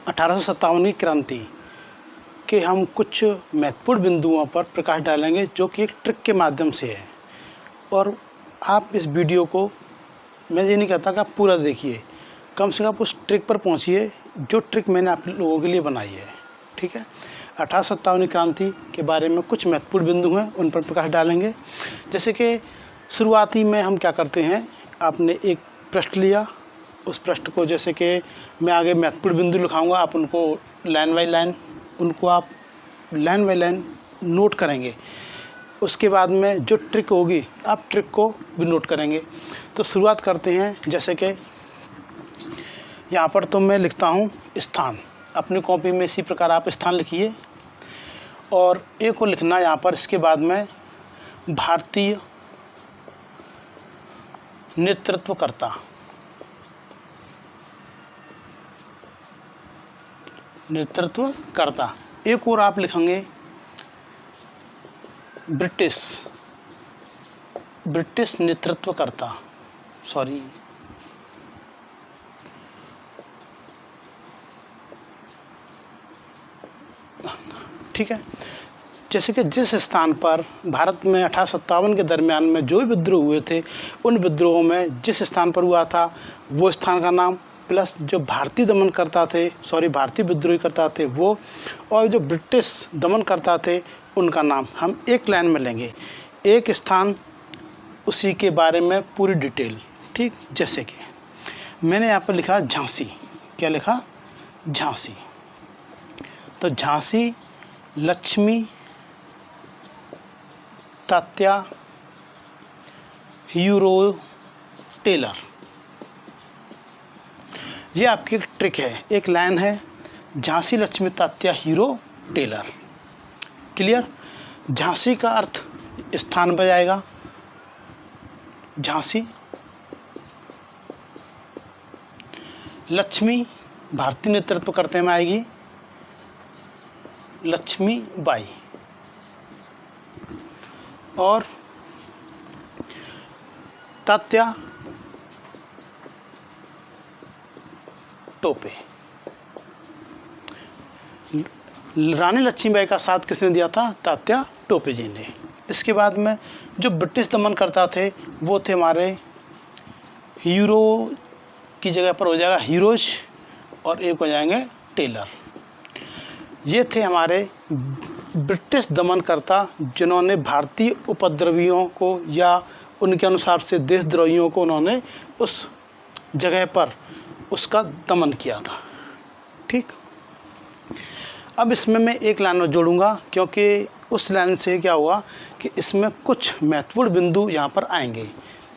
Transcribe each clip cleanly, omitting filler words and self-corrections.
1857 की क्रांति के हम कुछ महत्वपूर्ण बिंदुओं पर प्रकाश डालेंगे जो कि एक ट्रिक के माध्यम से है। और आप इस वीडियो को, मैं ये नहीं कहता कि आप पूरा देखिए, कम से कम उस ट्रिक पर पहुंचिए जो ट्रिक मैंने आप लोगों के लिए बनाई है। ठीक है, 1857 क्रांति के बारे में कुछ महत्वपूर्ण बिंदु हैं, उन पर प्रकाश डालेंगे। जैसे कि शुरुआती में हम क्या करते हैं, आपने एक पृष्ठ लिया, उस पृष्ठ को जैसे कि मैं आगे महत्वपूर्ण बिंदु लिखाऊंगा, आप उनको लाइन बाई लाइन, उनको आप लाइन बाई लाइन नोट करेंगे। उसके बाद में जो ट्रिक होगी आप ट्रिक को भी नोट करेंगे। तो शुरुआत करते हैं। जैसे कि यहाँ पर तो मैं लिखता हूँ स्थान, अपनी कॉपी में इसी प्रकार आप स्थान लिखिए। और एक को लिखना यहाँ पर, इसके बाद में भारतीय नेतृत्वकर्ता, नेतृत्वकर्ता। एक और आप लिखेंगे ब्रिटिश नेतृत्वकर्ता, सॉरी, ठीक है। जैसे कि जिस स्थान पर भारत में 1857 के दरमियान में जो भी विद्रोह हुए थे, उन विद्रोहों में जिस स्थान पर हुआ था वो स्थान का नाम, प्लस जो भारतीय दमन करता थे, सॉरी भारतीय विद्रोही करता थे वो, और जो ब्रिटिश दमन करता थे उनका नाम हम एक लाइन में लेंगे, एक स्थान, उसी के बारे में पूरी डिटेल। ठीक, जैसे कि मैंने यहाँ पर लिखा झांसी। क्या लिखा? झांसी। तो झांसी लक्ष्मी तात्या हीरो टेलर, ये आपकी एक ट्रिक है, एक लाइन है, Jhansi Lakshmi Tatya hero tailor. Clear? Jhansi का अर्थ स्थान बन जाएगा, झांसी। लक्ष्मी भारतीय नेतृत्व करते में आएगी, लक्ष्मी बाई। और तात्या टोपे, रानी लक्ष्मीबाई का साथ किसने दिया था? तात्या टोपे जी ने। इसके बाद में जो ब्रिटिश दमन करता थे वो थे हमारे हीरो की जगह पर हो जाएगा हीरोज, और एक हो जाएंगे टेलर। ये थे हमारे ब्रिटिश दमनकर्ता जिन्होंने भारतीय उपद्रवियों को या उनके अनुसार से देशद्रोहियों को उन्होंने उस जगह पर उसका दमन किया था। ठीक, अब इसमें मैं एक लाइन जोड़ूंगा क्योंकि उस लाइन से क्या हुआ कि इसमें कुछ महत्वपूर्ण बिंदु यहाँ पर आएंगे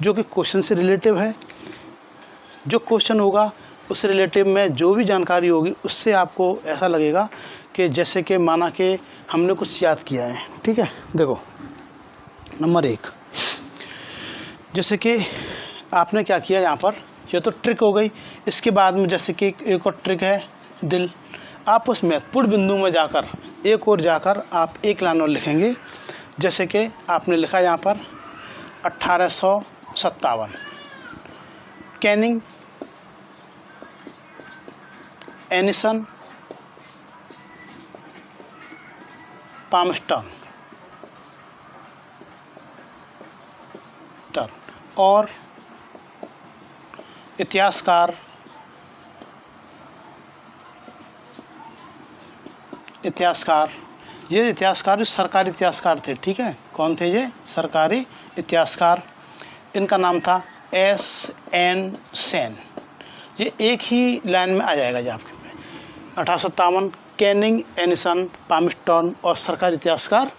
जो कि क्वेश्चन से रिलेटिव है। जो क्वेश्चन होगा उस रिलेटिव में जो भी जानकारी होगी उससे आपको ऐसा लगेगा कि जैसे कि माना कि हमने कुछ याद किया है। ठीक है, देखो नंबर 1, जैसे कि आपने क्या किया यहाँ पर, ये तो ट्रिक हो गई। इसके बाद में जैसे कि एक और ट्रिक है दिल। आप उस महत्वपूर्ण बिंदु में जाकर एक और जाकर आप एक लाइन और लिखेंगे। जैसे कि आपने लिखा यहाँ पर 1857, कैनिंग, एनिसन, पामस्टन और इतिहासकार ये इतिहासकार सरकारी इतिहासकार थे। ठीक है, कौन थे ये? सरकारी इतिहासकार। इनका नाम था S.N. सेन। ये एक ही लाइन में आ जाएगा ये आपके में, 1857, कैनिंग, एनिसन, पामस्टन और सरकारी इतिहासकार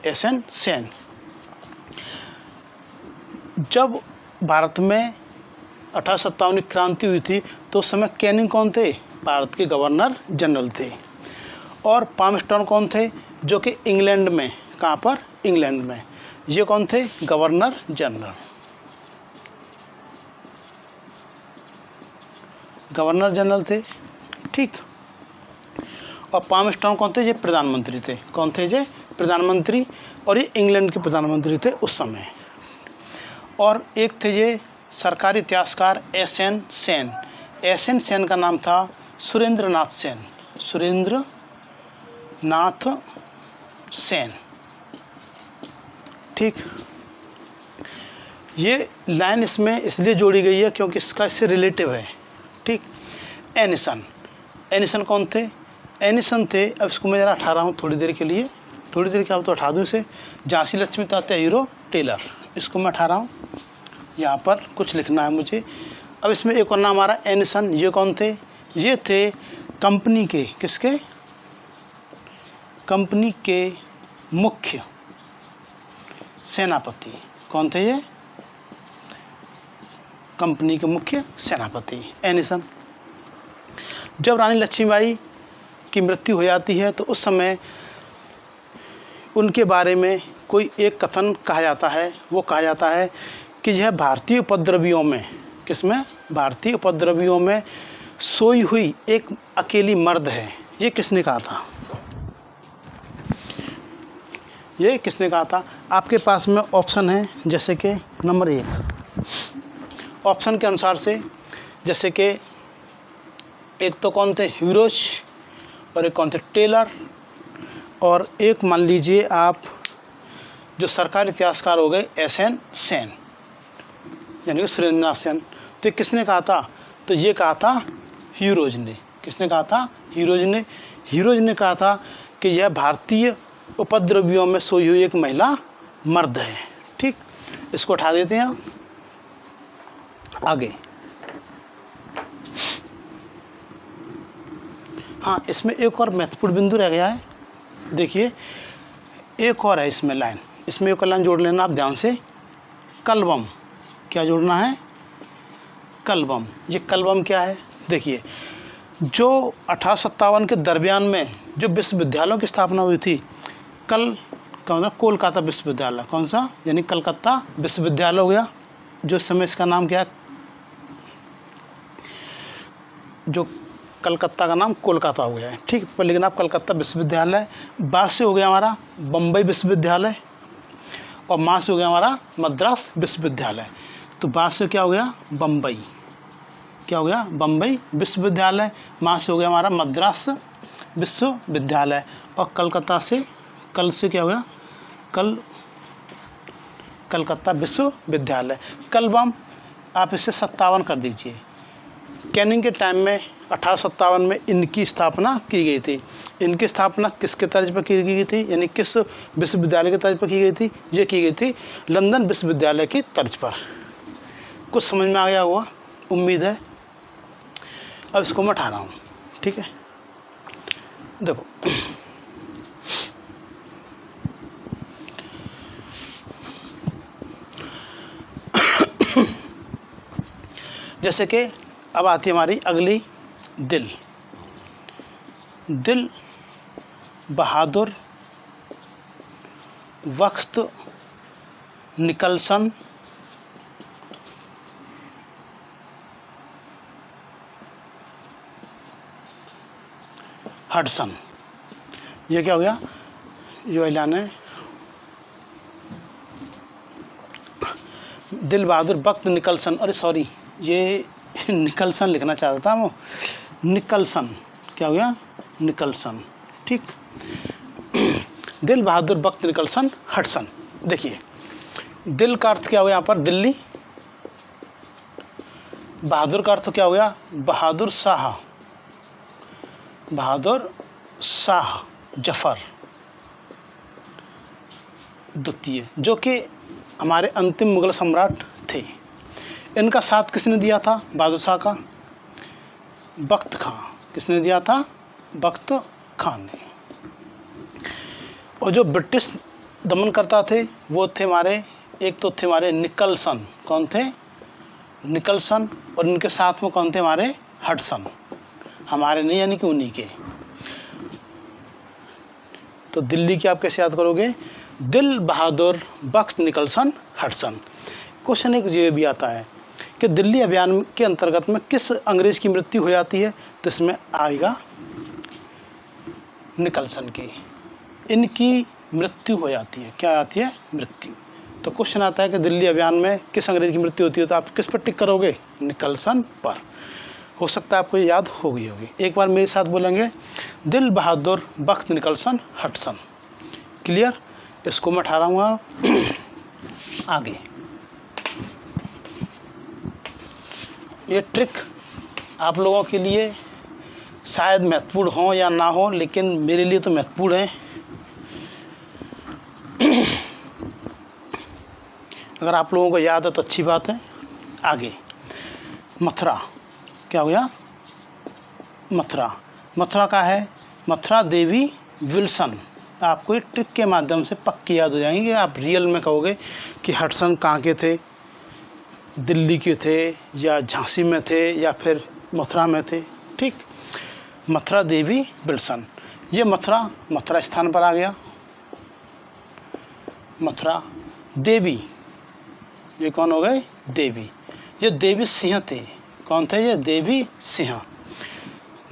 S.N. सेन। जब भारत में 1857 की क्रांति हुई थी तो उस समय कैनिंग कौन थे? भारत के गवर्नर जनरल थे। और पामस्टन कौन थे? जो कि इंग्लैंड में, कहाँ पर? इंग्लैंड में। ये कौन थे? Governor general. गवर्नर जनरल थे। ठीक, और पामस्टन कौन थे? ये प्रधानमंत्री थे। कौन थे ये? प्रधानमंत्री। और ये इंग्लैंड के प्रधानमंत्री थे उस समय। और एक थे ये सरकारी इतिहासकार S.N. सेन। S.N. सेन का नाम था सुरेंद्र नाथ सेन, सुरेंद्र नाथ सेन। ठीक, ये लाइन इसमें इसलिए जोड़ी गई है क्योंकि इसका इससे रिलेटिव है। ठीक, एनिसन, एनिसन कौन थे? एनिसन थे, अब इसको मैं ज़रा हटा रहा हूँ थोड़ी देर के लिए, थोड़ी देर के अब तो हटा दूँ इसे। झांसी लक्ष्मी तात्या हीरो टेलर, इसको मैं हटा रहा हूँ। यहाँ पर कुछ लिखना है मुझे। अब इसमें एक और नाम आ रहा है एनिसन, ये कौन थे? ये थे कंपनी के, किसके? कंपनी के मुख्य सेनापति। कौन थे ये? कंपनी के मुख्य सेनापति एनिसन। जब रानी लक्ष्मीबाई की मृत्यु हो जाती है तो उस समय उनके बारे में कोई एक कथन कहा जाता है, वो कहा जाता है कि यह भारतीय उपद्रवियों में, किसमें? भारतीय उपद्रवियों में सोई हुई एक अकेली मर्द है। ये किसने कहा था? ये किसने कहा था? आपके पास में ऑप्शन है, जैसे कि नंबर 1 ऑप्शन के अनुसार से, जैसे कि एक तो कौन थे? हीरोज, और एक कौन थे? टेलर, और एक मान लीजिए आप जो सरकारी इतिहासकार हो गए SN सेन, यानी कि सुरेंद्र नाथ सेन। तो किसने कहा था? तो ये कहा था हीरोज ने। किसने कहा था? हीरोज ने। हीरोज ने कहा था कि यह भारतीय उपद्रवियों में सोई हुई एक महिला मर्द है। ठीक, इसको उठा देते हैं आगे। हाँ, इसमें एक और महत्वपूर्ण बिंदु रह गया है। देखिए, एक और है इसमें लाइन, इसमें एक और लाइन जोड़ लेना आप ध्यान से। कलबम, क्या जोड़ना है? कलबम। ये कलबम क्या है? देखिए, जो 1857 के दरमियान में जो विश्वविद्यालयों की स्थापना हुई थी, कोलकाता विश्वविद्यालय, कौन सा? यानी कलकत्ता विश्वविद्यालय हो गया, जो इस समय इसका नाम क्या है? जो कलकत्ता का नाम कोलकाता हो गया है। ठीक, पर लेकिन आप कलकत्ता विश्वविद्यालय, बाद से हो गया हमारा बम्बई विश्वविद्यालय, और माँ से हो गया हमारा मद्रास विश्वविद्यालय। तो बाद से क्या हो गया? बम्बई। क्या हो गया? बम्बई विश्वविद्यालय। माँ से हो गया हमारा मद्रास विश्वविद्यालय, और कलकत्ता से, कल से क्या हो गया? कलकत्ता विश्वविद्यालय। कलबम आप इसे 57 कर दीजिए। कैनिंग के टाइम में 1857 में इनकी स्थापना की गई थी। इनकी स्थापना किसके तर्ज पर की गई थी? यानी किस विश्वविद्यालय के तर्ज पर की गई थी? ये की गई थी लंदन विश्वविद्यालय की तर्ज पर। कुछ समझ में आ गया होगा, उम्मीद है। अब इसको मैं उठा रहा हूँ। ठीक है, देखो, जैसे कि अब आती है हमारी अगली दिल। दिल बहादुर वक्त निकलसन हडसन। ये क्या हो गया? जो ऐलान है, दिल बहादुर वक्त निकलसन, अरे सॉरी, ये निकलसन लिखना चाहता था वो, निकलसन। क्या हो गया? निकलसन। ठीक, दिल बहादुर वक्त निकलसन हडसन। देखिए, दिल का अर्थ क्या हो गया यहाँ पर? दिल्ली। बहादुर का अर्थ क्या हो गया? बहादुर शाह, बहादुर शाह जफर द्वितीय, जो कि हमारे अंतिम मुगल सम्राट थे। इनका साथ किसने दिया था? बहादुर शाह का बख्त खां। किसने दिया था? बख्त खां ने। और जो ब्रिटिश दमन करता थे वो थे हमारे, एक तो थे हमारे निकलसन। कौन थे? निकलसन। और इनके साथ में कौन थे? हमारे हडसन। हमारे नहीं, यानी कि उन्हीं के। तो दिल्ली की आप कैसे याद करोगे? दिल बहादुर बख्त निकलसन हडसन। क्वेश्चन एक ये भी आता है कि दिल्ली अभियान के अंतर्गत में किस अंग्रेज की मृत्यु हो जाती है? तो इसमें आएगा निकलसन की। इनकी मृत्यु हो जाती है। क्या आती है? मृत्यु। तो क्वेश्चन आता है कि दिल्ली अभियान में किस अंग्रेज की मृत्यु होती है? तो आप किस पर टिक करोगे? निकलसन पर। हो सकता है आपको ये याद हो गई होगी। एक बार मेरे साथ बोलेंगे, दिल बहादुर बख्त निकलसन हटसन। क्लियर? इसको मैं उठा रहा हूँ आगे। ये ट्रिक आप लोगों के लिए शायद महत्वपूर्ण हो या ना हो, लेकिन मेरे लिए तो महत्वपूर्ण है। अगर आप लोगों को याद है तो अच्छी बात है। आगे मथुरा, क्या हो गया? मथुरा। मथुरा का है मथुरा देवी विल्सन। आपको एक ट्रिक के माध्यम से पक्की याद हो जाएंगे। आप रियल में कहोगे कि हडसन कहाँ के थे, दिल्ली के थे या झांसी में थे या फिर मथुरा में थे। ठीक, मथुरा देवी विल्सन। ये मथुरा स्थान पर आ गया। मथुरा देवी, ये कौन हो गए? देवी। ये देवी सिंह थे। कौन थे ये? देवी सिंह,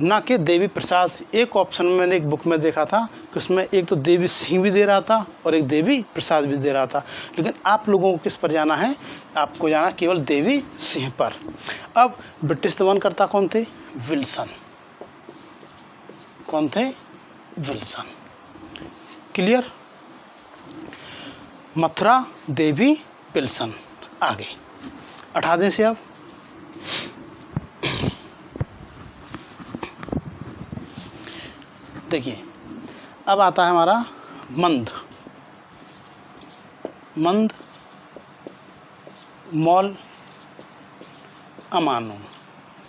ना कि देवी प्रसाद। एक ऑप्शन मैंने एक बुक में देखा था कि उसमें एक तो देवी सिंह भी दे रहा था और एक देवी प्रसाद भी दे रहा था, लेकिन आप लोगों को किस पर जाना है? आपको जाना केवल देवी सिंह पर। अब ब्रिटिश दमनकर्ता कौन थे? विल्सन। कौन थे? विल्सन। क्लियर? मथुरा देवी विल्सन। आगे 18 से अब देखिए, अब आता है हमारा मंद मौल अमानु।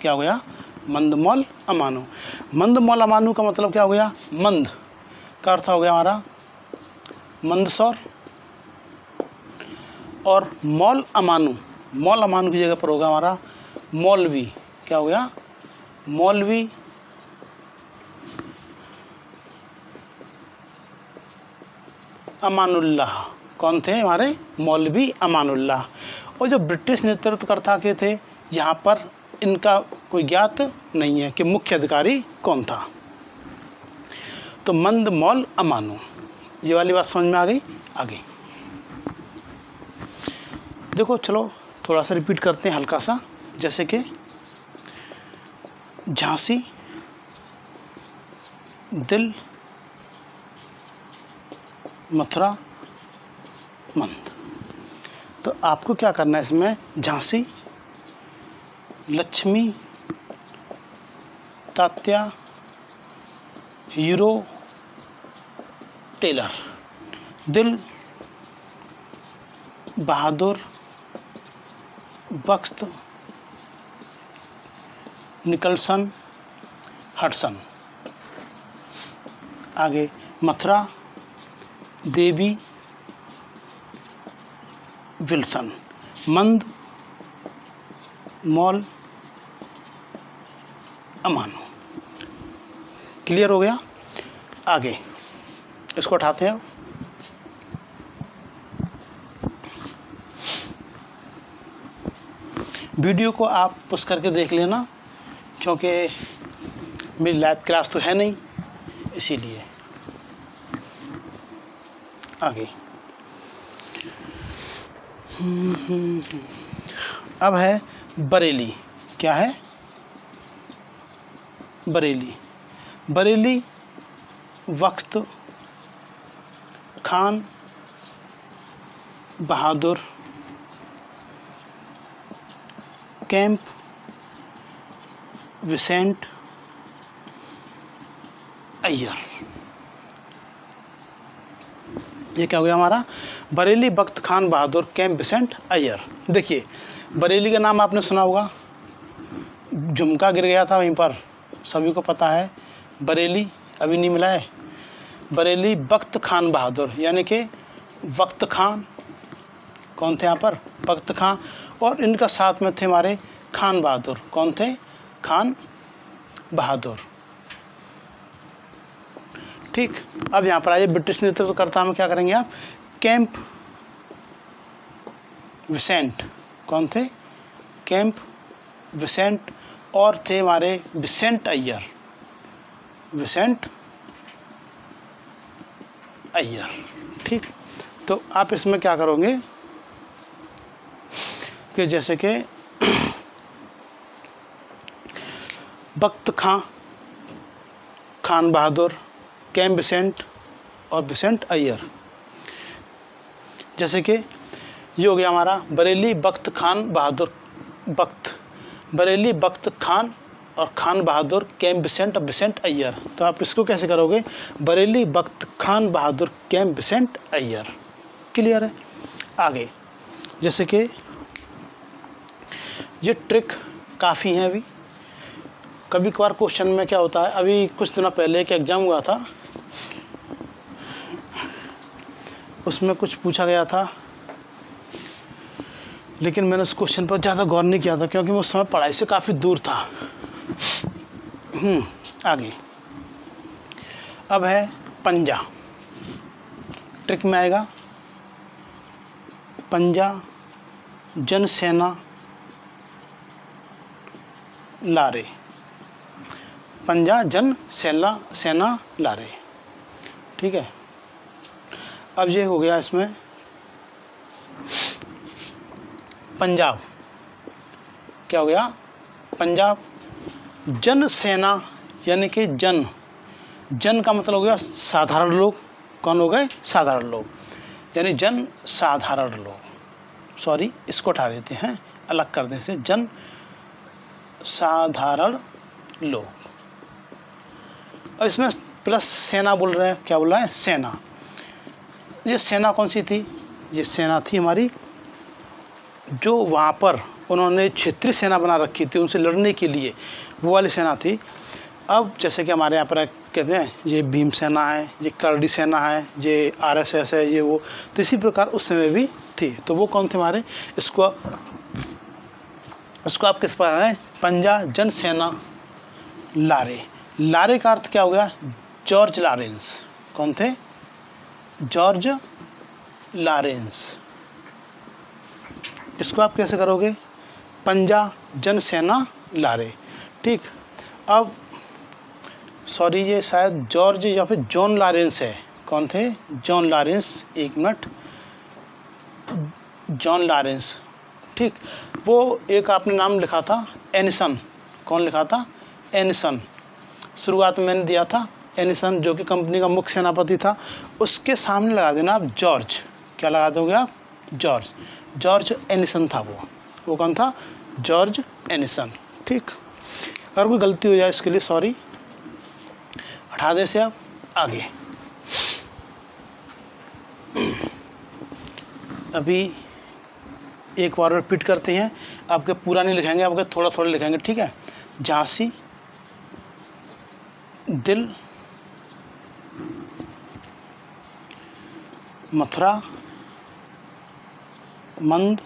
क्या हो गया? मंद मौल अमानु। मंद मौल अमानु का मतलब क्या हो गया? मंद का अर्थ हो गया हमारा मंदसौर, और मौल अमानु की जगह पर होगा हमारा मौलवी। क्या हो गया? मौलवी अमानुल्लाह। कौन थे हमारे? मौलवी अमानुल्लाह। और जो ब्रिटिश नेतृत्वकर्ता के थे, यहाँ पर इनका कोई ज्ञात नहीं है कि मुख्य अधिकारी कौन था। तो मंद मौल अमानु, ये वाली बात समझ में आ गई। आगे देखो, चलो थोड़ा सा रिपीट करते हैं हल्का सा। जैसे कि झांसी, दिल, मथुरा, मंद। तो आपको क्या करना है इसमें? झांसी, लक्ष्मी, तात्या, हीरो, टेलर, दिल, बहादुर, बख्त, निकलसन, हडसन। आगे मथुरा देवी विल्सन, मंद मौल अमानु। क्लियर हो गया? आगे इसको उठाते हैं। वीडियो को आप पुश करके देख लेना, क्योंकि मेरी लाइव क्लास तो है नहीं, इसीलिए। आगे अब है बरेली। क्या है? बरेली वक्त खान बहादुर कैंप विसेंट अय्यर। ये क्या हो गया हमारा? बरेली बख्त खान बहादुर कैंप विसेंट अय्यर। देखिए, बरेली का नाम आपने सुना होगा, झुमका गिर गया था वहीं पर, सभी को पता है। बरेली अभी नहीं मिला है। बरेली बख्त खान बहादुर, यानी कि वक्त खान। कौन थे यहाँ पर? वक्त खान। और इनका साथ में थे हमारे खान बहादुर। कौन थे? खान बहादुर। ठीक, अब यहाँ पर आइए, ब्रिटिश नेतृत्वकर्ता में क्या करेंगे आप? कैंप विसेंट। कौन थे? कैंप विसेंट। और थे हमारे विसेंट अय्यर। ठीक, तो आप इसमें क्या करोगे कि जैसे कि बख्त खां, खान बहादुर, कैम बिसेंट और बिसेंट अय्यर। जैसे कि ये हो गया हमारा बरेली बख्त खान बहादुर, बरेली बख्त खान और खान बहादुर, कैम बिसेंट और बिसेंट अय्यर। तो आप इसको कैसे करोगे? बरेली बख्त खान बहादुर, कैम बिसेंट अय्यर। क्लियर है? आगे जैसे कि ये ट्रिक काफ़ी हैं। अभी कभी कभार क्वेश्चन में क्या होता है, अभी कुछ दिनों पहले एक एग्ज़ाम हुआ था, उसमें कुछ पूछा गया था, लेकिन मैंने उस क्वेश्चन पर ज़्यादा गौर नहीं किया था क्योंकि मैं उस समय पढ़ाई से काफ़ी दूर था। आगे अब है पंजा। ट्रिक में आएगा पंजा जन सेना लारे, पंजा जन सेना लारे। ठीक है, अब ये हो गया इसमें पंजाब। क्या हो गया? पंजाब जन सेना, यानी कि जन का मतलब हो गया साधारण लोग। कौन हो गए? साधारण लोग, यानी जन साधारण लोग। सॉरी, इसको हटा देते हैं, अलग कर दें से, जन साधारण लोग। और इसमें प्लस सेना बोल रहे हैं। क्या बोल रहा है? सेना। ये सेना कौन सी थी? ये सेना थी हमारी जो वहाँ पर उन्होंने क्षेत्रीय सेना बना रखी थी उनसे लड़ने के लिए, वो वाली सेना थी। अब जैसे कि हमारे यहाँ पर कहते हैं ये भीम सेना है, ये करडी सेना है, ये आरएसएस है, ये वो, तो इसी प्रकार उस समय भी थी। तो वो कौन थे हमारे? इसको आप किस पर है? पंजा जन सेना लारे। लारे का अर्थ क्या हो गया? George Lawrence. कौन थे? George Lawrence. इसको आप कैसे करोगे? पंजा जन सेना लारे। ठीक, अब सॉरी, ये शायद जॉर्ज या फिर जॉन लॉरेंस है। कौन थे? John Lawrence. एक मिनट, जॉन लॉरेंस। ठीक, वो एक आपने नाम लिखा था एनिसन। कौन लिखा था? एनिसन। शुरुआत में मैंने दिया था एनिसन, जो कि कंपनी का मुख्य सेनापति था। उसके सामने लगा देना आप जॉर्ज। क्या लगा दोगे आप? जॉर्ज। जॉर्ज एनिसन था वो कौन था? George Ennison. ठीक, अगर कोई गलती हो जाए इसके लिए सॉरी, हटा दे से। आप आगे अभी एक बार रिपीट करते हैं। आपके पूरा नहीं लिखेंगे, आपके थोड़ा थोड़ा लिखेंगे। ठीक है, झांसी, दिल, मथुरा, मंद,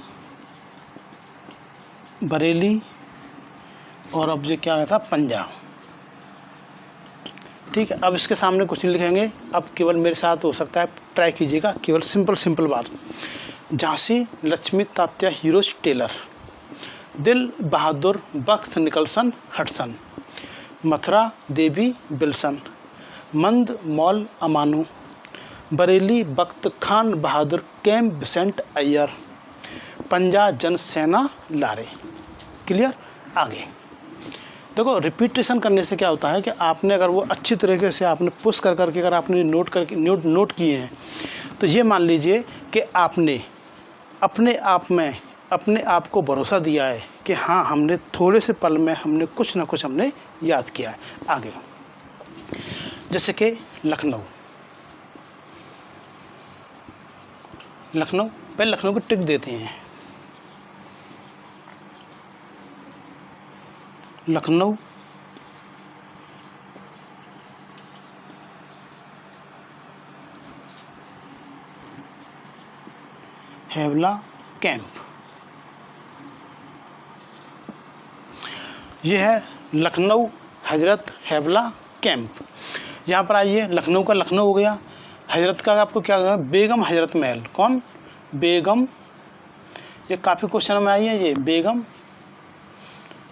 बरेली और अब ये क्या आया था? पंजाब। ठीक है, अब इसके सामने कुछ नहीं लिखेंगे। अब केवल मेरे साथ हो सकता है ट्राई कीजिएगा, केवल सिंपल बात। झांसी लक्ष्मी तात्या हीरोज टेलर, दिल बहादुर बख्त निकलसन हटसन, मथुरा देवी बिल्सन, मंद मौल अमानू, बरेली बख्त खान बहादुर कैम बिसेंट अय्यर, पंजा जन सेना लारे। क्लियर? आगे देखो, रिपीटेशन करने से क्या होता है कि आपने अगर वो अच्छी तरीके से आपने पुश कर करके अगर आपने नोट किए हैं, तो ये मान लीजिए कि आपने अपने आप को भरोसा दिया है कि हाँ, हमने थोड़े से पल में हमने कुछ ना कुछ हमने याद किया है। आगे जैसे कि लखनऊ। पहले लखनऊ की ट्रिक देते हैं। लखनऊ हैवला कैंप। ये है लखनऊ हजरत हैवला कैंप। यहाँ पर आइए, लखनऊ का लखनऊ हो गया, हजरत का आपको क्या करना है? बेगम हजरत महल। कौन? बेगम। ये काफ़ी क्वेश्चन में आई है, ये बेगम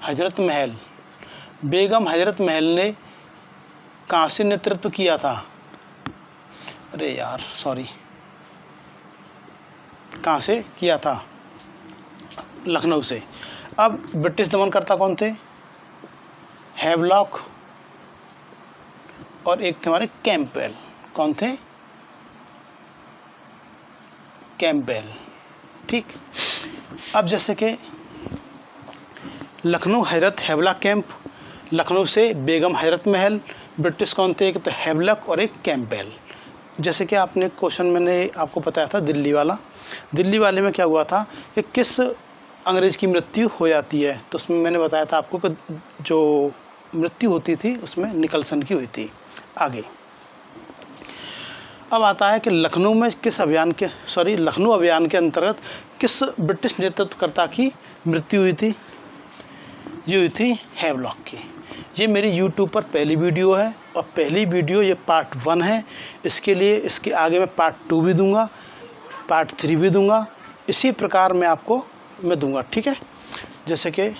हजरत महल। बेगम हजरत महल ने कहाँ से नेतृत्व किया था? अरे यार सॉरी, कहाँ से किया था? लखनऊ से। अब ब्रिटिश दमनकर्ता कौन थे? हैवलॉक और एक थे हमारे कैंपबेल। कौन थे? कैंपबेल। ठीक। अब जैसे कि लखनऊ हैरत हैवलॉक कैंप, लखनऊ से बेगम हैरत महल, ब्रिटिश कौन थे? एक तो हैवलॉक और एक कैंपबेल। जैसे कि आपने क्वेश्चन मैंने आपको बताया था दिल्ली वाला, दिल्ली वाले में क्या हुआ था कि किस अंग्रेज़ की मृत्यु हो जाती है, तो उसमें मैंने बताया था आपको कि जो मृत्यु होती थी उसमें निकलसन की हुई थी। आगे अब आता है कि लखनऊ में किस अभियान के लखनऊ अभियान के अंतर्गत किस ब्रिटिश नेतृत्वकर्ता की मृत्यु हुई थी? ये हुई थी हैवलॉक की। ये मेरी YouTube पर पहली वीडियो है और पहली वीडियो ये पार्ट 1 है। इसके लिए इसके आगे मैं पार्ट 2 भी दूंगा, पार्ट 3 भी दूंगा, इसी प्रकार मैं दूंगा। ठीक है, जैसे कि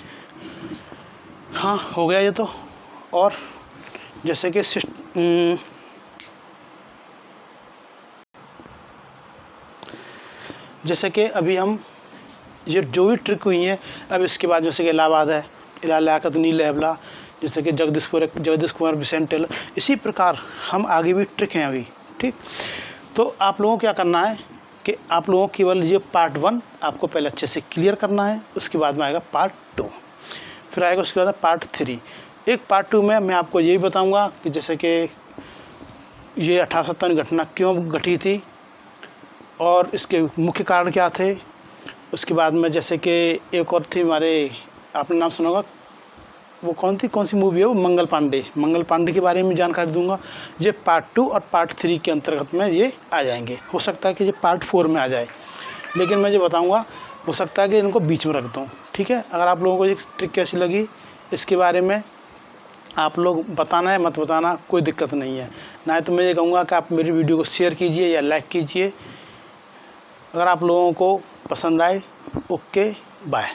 हाँ हो गया ये तो। और जैसे कि अभी हम ये जो भी ट्रिक हुई हैं, अब इसके बाद जैसे कि इलाहाबाद है, लियाकत नील हैवला, जैसे कि जगदीश कुमार बिसेंट टेलर, इसी प्रकार हम आगे भी ट्रिक हैं अभी। ठीक, तो आप लोगों को क्या करना है कि आप लोगों को केवल ये पार्ट 1 आपको पहले अच्छे से क्लियर करना है, उसके बाद में आएगा पार्ट 2, फिर आएगा उसके बाद पार्ट 3। एक पार्ट 2 में मैं आपको यही बताऊंगा कि जैसे कि ये 1857 घटना क्यों घटी थी और इसके मुख्य कारण क्या थे। उसके बाद में जैसे कि एक और थी हमारे, आपने नाम सुना होगा, वो कौन सी मूवी है वो, मंगल पांडे के बारे में जानकारी दूंगा। ये पार्ट 2 और पार्ट 3 के अंतर्गत में ये आ जाएंगे। हो सकता है कि ये पार्ट 4 में आ जाए, लेकिन मैं ये बताऊंगा, हो सकता है कि इनको बीच में रख दूँ। ठीक है, अगर आप लोगों को ये ट्रिक कैसी लगी इसके बारे में आप लोग बताना है, मत बताना, कोई दिक्कत नहीं है। ना तो मैं ये कहूँगा कि आप मेरी वीडियो को शेयर कीजिए या लाइक कीजिए। अगर आप लोगों को पसंद आए, ओके बाय।